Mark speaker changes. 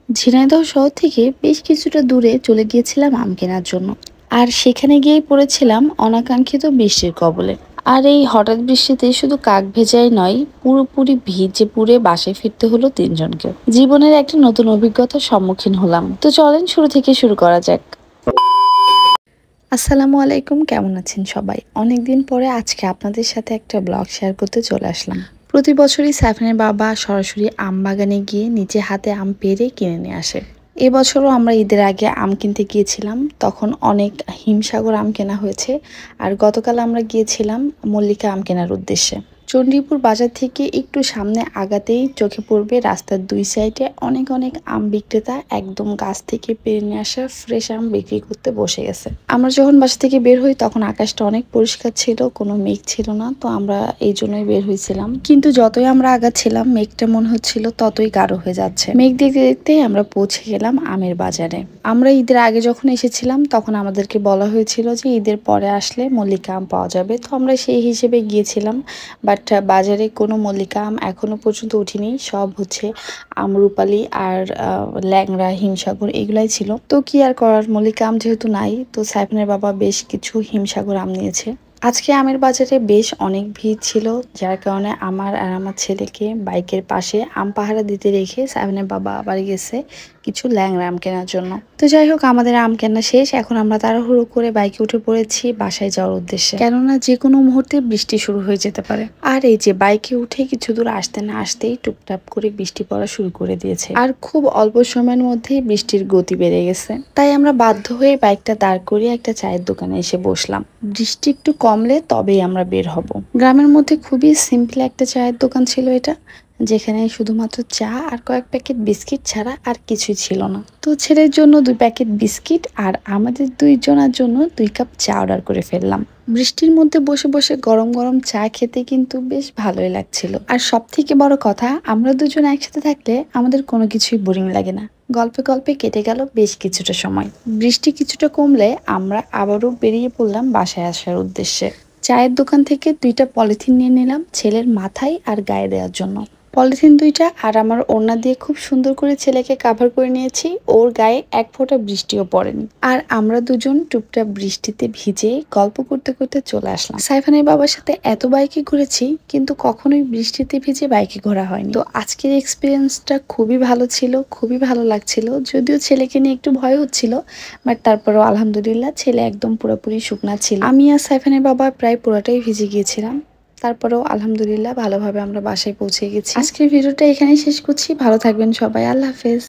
Speaker 1: ঝিনাইদহ শহর থেকে বেশ কিছুটা দূরে চলে গিয়েছিলাম আম কেনার জন্য। আর সেখানে গিয়েই পড়েছিলাম অনাকাঙ্ক্ষিত বৃষ্টির কবলে। আর এই হঠাৎ বৃষ্টিতে শুধু কাক ভেজাই নয়, পুরোপুরি ভিজে পুড়ে বাসায় ফিরতে হলো তিনজনকে। জীবনের একটা নতুন অভিজ্ঞতার সম্মুখীন হলাম। তো চলেন শুরু থেকে শুরু করা যাক। আসসালামু আলাইকুম, কেমন আছেন সবাই? অনেকদিন পরে আজকে আপনাদের সাথে একটা ব্লগ শেয়ার করতে চলে আসলাম। প্রতি বছরই সাইফানের বাবা সরাসরি আম বাগানে গিয়ে নিজে হাতে আম পেড়ে কিনে নিয়ে আসে। এবছরও আমরা ঈদের আগে আম কিনতে গিয়েছিলাম, তখন অনেক হিমসাগর আম কেনা হয়েছে। আর গতকাল আমরা গিয়েছিলাম মল্লিকা আম কেনার উদ্দেশ্যে। চণ্ডীপুর বাজার থেকে একটু সামনে আগাতেই চোখে পড়বে রাস্তার দুই সাইডে অনেক অনেক আম বিক্রেতা একদম গাছ থেকে পেরে নিয়ে আসা ফ্রেশ আম বিক্রি করতে বসে গেছে। আমরা যখন বাসা থেকে বের হই তখন আকাশটা অনেক পরিষ্কার ছিল, কোনো মেঘ ছিল না, তো আমরা এই জন্যই বের হয়েছিলাম। কিন্তু যতই আমরা আগাচ্ছিলাম মেঘটা মনে হচ্ছিল ততই গাঢ় হয়ে যাচ্ছে। মেঘ দেখতে দেখতেই আমরা পৌঁছে গেলাম আমের বাজারে। আমরা ঈদের আগে যখন এসেছিলাম তখন আমাদেরকে বলা হয়েছিল যে ঈদের পরে আসলে মল্লিকা আম পাওয়া যাবে, তো আমরা সেই হিসেবে গিয়েছিলাম। বাট বাজারে কোনো মল্লিকা আম এখনো পর্যন্ত উঠিনি, সব হচ্ছে আমরুপালি আর ল্যাংড়া হিমসাগর এগুলাই ছিল। তো কি আর করার, মল্লিকা আম যেহেতু নাই, তো সাইফানের বাবা বেশ কিছু হিমসাগর আম নিয়েছে। আজকে আমের বাজারে বেশ অনেক ভিড় ছিল, যার কারণে আমার আর আমার ছেলেকে বাইকের পাশে আম পাহারা দিতে রেখে সাইফানের বাবা আবার গেছে কিছু ল্যাংড়া আম কেনার জন্য। তো যাই হোক, আমাদের আম কেনা শেষ, এখন আমরা তাড়াহুড়ো করে বাইকে উঠে পড়েছি বাসায় যাওয়ার উদ্দেশ্যে, কেননা যে কোনো মুহূর্তে বৃষ্টি শুরু হয়ে যেতে পারে। আর এই যে বাইকে উঠে কিছু দূর আসতে না আসতেই টুপটাপ করে বৃষ্টি পড়া শুরু করে দিয়েছে, আর খুব অল্প সময়ের মধ্যেই বৃষ্টির গতি বেড়ে গেছে। তাই আমরা বাধ্য হয়ে বাইকটা দাঁড় করিয়ে একটা চায়ের দোকানে এসে বসলাম। বৃষ্টি একটু কমলে তবেই আমরা বের হব। গ্রামের মধ্যে খুবই সিম্পল একটা চায়ের দোকান ছিল এটা, যেখানে শুধুমাত্র চা আর কয়েক প্যাকেট বিস্কিট ছাড়া আর কিছুই ছিল না। তো ছেলের জন্য 2 প্যাকেট বিস্কিট আর আমাদের দুইজনের জন্য 2 কাপ চা অর্ডার করে ফেললাম। বৃষ্টির মধ্যে বসে বসে গরম গরম চা খেতে কিন্তু বেশ ভালোই লাগছিল। আর সব থেকে বড় কথা, আমরা দুজন একসাথে থাকলে আমাদের কোনো কিছুই বোরিং লাগে না। গল্পে গল্পে কেটে গেল বেশ কিছুটা সময়। বৃষ্টি কিছুটা কমলে আমরা আবারও বেরিয়ে পড়লাম বাসায় আসার উদ্দেশ্যে। চায়ের দোকান থেকে 2টা পলিথিন নিয়ে নিলাম ছেলের মাথায় আর গায়ে দেওয়ার জন্য। পলিথিন 2টা আর আমার ওড়না দিয়ে খুব সুন্দর করে ছেলেকে কাভার করে নিয়েছি, ওর গায়ে এক ফোঁটা বৃষ্টিও পড়েনি। আর আমরা দুজন টুপটাপ বৃষ্টিতে ভিজে গল্প করতে করতে চলে আসলাম। সাইফানের বাবার সাথে এত বাইকে ঘুরেছি, কিন্তু কখনোই বৃষ্টিতে ভিজে বাইকে ঘোরা হয়নি। তো আজকের এক্সপিরিয়েন্সটা খুবই ভালো ছিল, খুবই ভালো লাগছিল। যদিও ছেলেকে নিয়ে একটু ভয় হচ্ছিল, বাট তারপরেও আলহামদুলিল্লাহ ছেলে একদম পুরোপুরি শুকনা ছিল। আমি আর সাইফানের বাবা প্রায় পুরোটাই ভিজে গিয়েছিলাম, তারপরেও আলহামদুলিল্লাহ ভালোভাবে আমরা বাসায় পৌঁছে গেছি। আজকের ভিডিওটা এখানেই শেষ করছি। ভালো থাকবেন সবাই, আল্লাহ হাফেজ।